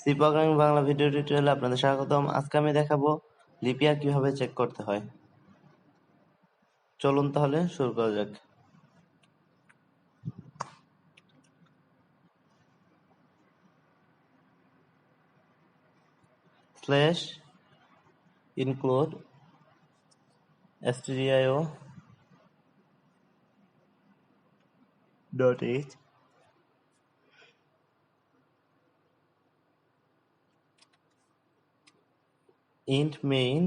C programming Bangla video টিউটোরিয়ালে আপনাদের স্বাগতম। আজকে আমি দেখাবো লিপ ইয়ার কিভাবে চেক করতে হয়। চলুন তাহলে শুরু করা যাক। Slash include stdio .h int main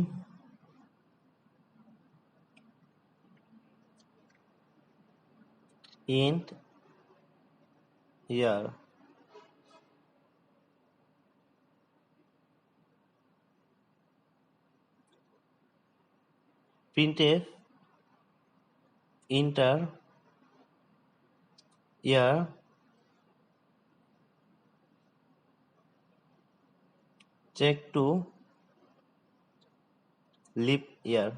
int year printf enter year check to leap year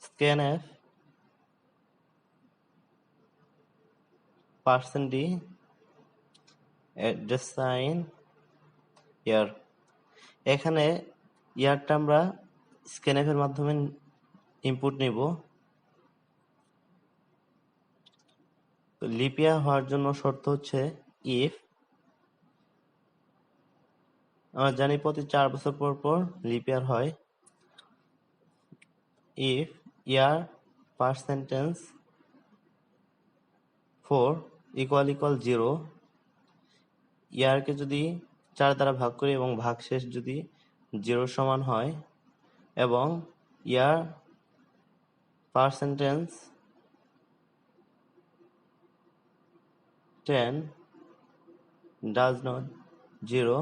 scanf %d address sign year। এখানে ইয়ারটা আমরা scanf এর মাধ্যমে ইনপুট নিব। লিপ ইয়ার হওয়ার জন্য শর্ত হচ্ছে ইফ আমরা জানি প্রতি 4 বছর পর পর লিপ ইয়ার হয়। ইফ ইয়ার পার্সেন্টেজ 4 ইকুয়াল 0, ইয়ারকে যদি 4 দ্বারা ভাগ করি এবং ভাগশেষ যদি 0 সমান হয়, এবং ইয়ার পার্সেন্টেজ 10 does not 0,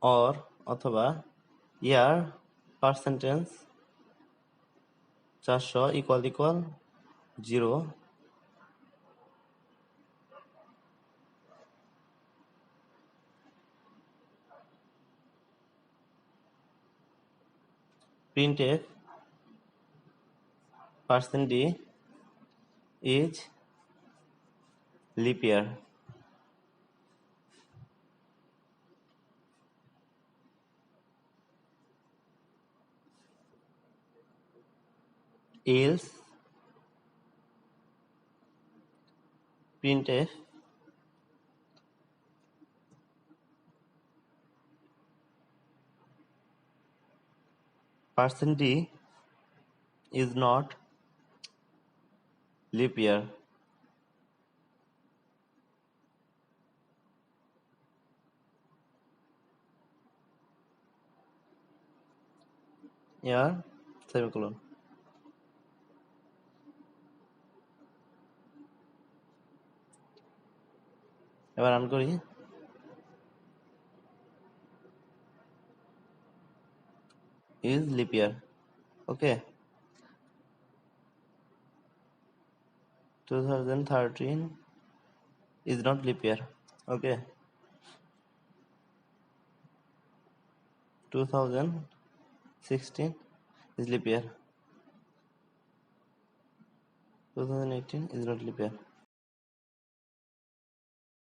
or অথবা ইয়ার percentage 400 equal 0, printf %d is leap year। else printf %d is not leap year। year semicolon। এবার রান করি। is leap year। Okay, 2013 is not leap year। Okay, 2016 is leap year। 2018 is not leap year।